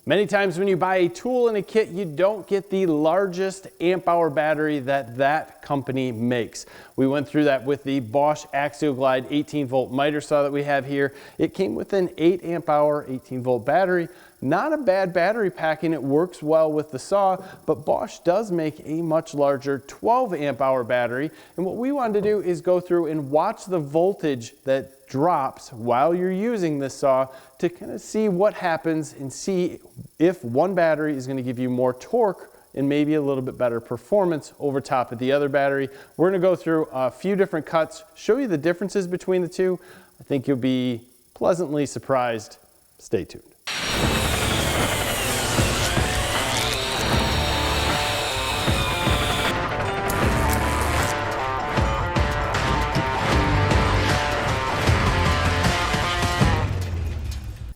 Many times when you buy a tool in a kit, you don't get the largest amp hour battery that company makes. We went through that with the Bosch Axial Glide 18 volt miter saw that we have here. It came with an 8 amp hour 18 volt battery. Not a bad battery pack, and it works well with the saw, but Bosch does make a much larger 12 amp hour battery. And what we wanted to do is go through and watch the voltage that drops while you're using this saw to kind of see what happens and see if one battery is going to give you more torque and maybe a little bit better performance over top of the other battery. We're going to go through a few different cuts, show you the differences between the two. I think you'll be pleasantly surprised. Stay tuned.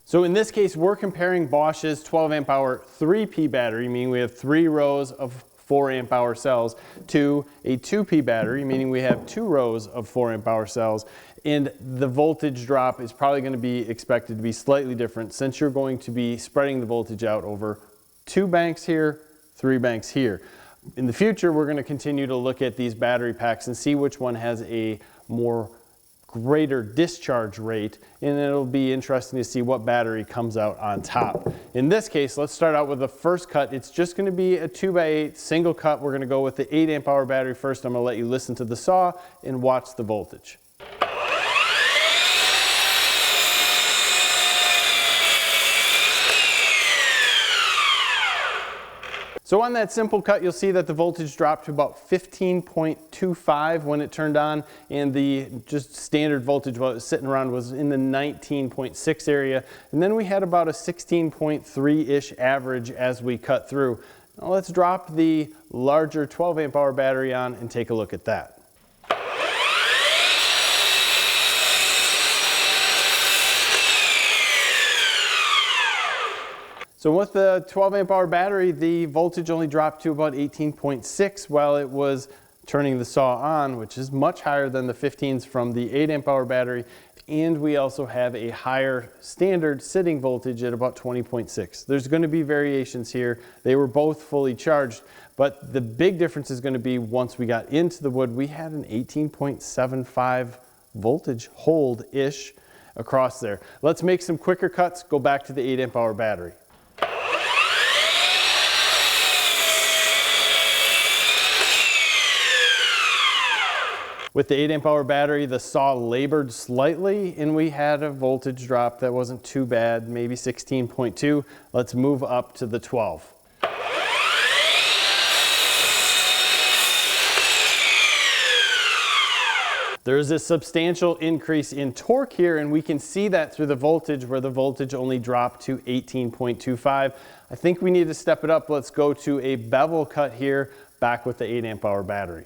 So in this case, we're comparing Bosch's 12 amp hour 3P battery, meaning we have 3 rows of 4 amp hour cells, to a 2P battery, meaning we have 2 rows of 4 amp hour cells. And the voltage drop is probably going to be expected to be slightly different since you're going to be spreading the voltage out over 2 banks here, 3 banks here. In the future, we're going to continue to look at these battery packs and see which one has a more greater discharge rate, and it'll be interesting to see what battery comes out on top. In this case, let's start out with the first cut. It's just going to be a 2x8 single cut. We're going to go with the 8 amp hour battery first. I'm going to let you listen to the saw and watch the voltage. So on that simple cut, you'll see that the voltage dropped to about 15.25 when it turned on, and the just standard voltage while it was sitting around was in the 19.6 area. And then we had about a 16.3-ish average as we cut through. Now let's drop the larger 12 amp hour battery on and take a look at that. So with the 12 amp hour battery, the voltage only dropped to about 18.6 while it was turning the saw on, which is much higher than the 15s from the 8 amp hour battery. And we also have a higher standard sitting voltage at about 20.6. There's going to be variations here. They were both fully charged, but the big difference is going to be once we got into the wood, we had an 18.75 voltage hold-ish across there. Let's make some quicker cuts, go back to the 8 amp hour battery. With the 8 amp hour battery, the saw labored slightly and we had a voltage drop that wasn't too bad, maybe 16.2. Let's move up to the 12. There's a substantial increase in torque here, and we can see that through the voltage where the voltage only dropped to 18.25. I think we need to step it up. Let's go to a bevel cut here, back with the 8 amp hour battery.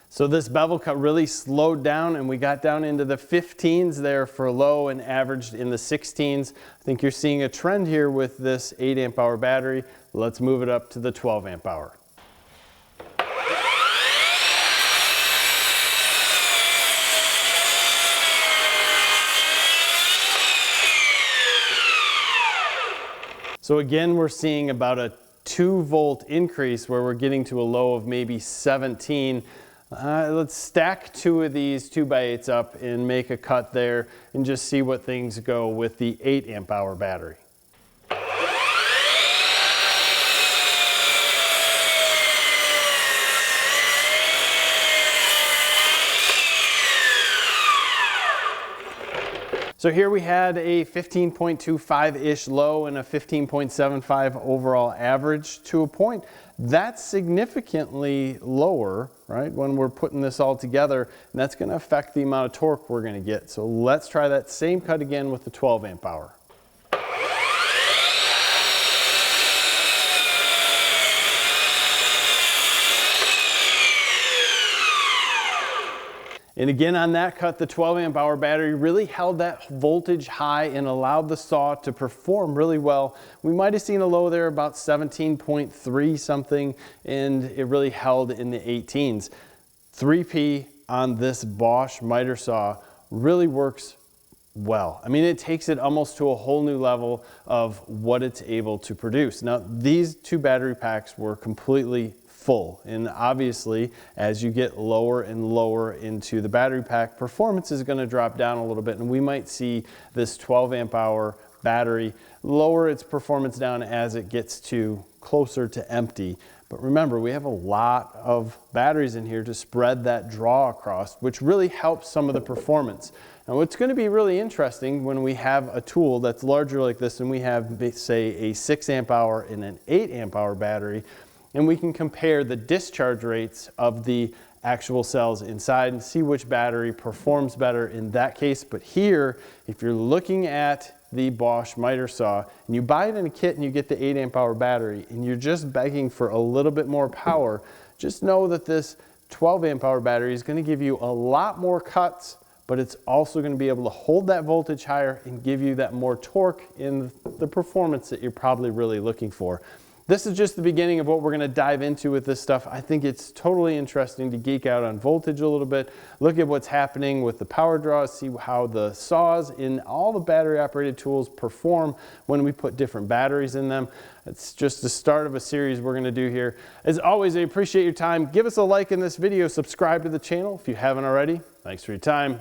So this bevel cut really slowed down and we got down into the 15s there for low and averaged in the 16s. I think you're seeing a trend here with this 8 amp hour battery. Let's move it up to the 12 amp hour. So again, we're seeing about a 2 volt increase where we're getting to a low of maybe 17. Let's stack 2 of these 2x8s up and make a cut there and just see what things go with the 8 amp hour battery. So here we had a 15.25-ish low and a 15.75 overall average to a point. That's significantly lower, right, when we're putting this all together, and that's going to affect the amount of torque we're going to get. So let's try that same cut again with the 12 amp hour. And again, on that cut, the 12 amp hour battery really held that voltage high and allowed the saw to perform really well. We might have seen a low there about 17.3 something, and it really held in the 18s. 3P on this Bosch miter saw really works well. I mean, it takes it almost to a whole new level of what it's able to produce. Now, these two battery packs were completely full, and obviously as you get lower and lower into the battery pack, performance is going to drop down a little bit, and we might see this 12 amp hour battery lower its performance down as it gets to closer to empty. But remember, we have a lot of batteries in here to spread that draw across, which really helps some of the performance. Now, what's going to be really interesting when we have a tool that's larger like this, and we have, say, a 6 amp hour and an 8 amp hour battery, and we can compare the discharge rates of the actual cells inside and see which battery performs better in that case. But here, if you're looking at the Bosch miter saw and you buy it in a kit and you get the 8 amp hour battery and you're just begging for a little bit more power, just know that this 12 amp hour battery is going to give you a lot more cuts, but it's also going to be able to hold that voltage higher and give you that more torque in the performance that you're probably really looking for. This is just the beginning of what we're going to dive into with this stuff. I think it's totally interesting to geek out on voltage a little bit, look at what's happening with the power draws, see how the saws in all the battery operated tools perform when we put different batteries in them. It's just the start of a series we're going to do here. As always, I appreciate your time. Give us a like in this video, subscribe to the channel if you haven't already. Thanks for your time.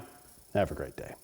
Have a great day.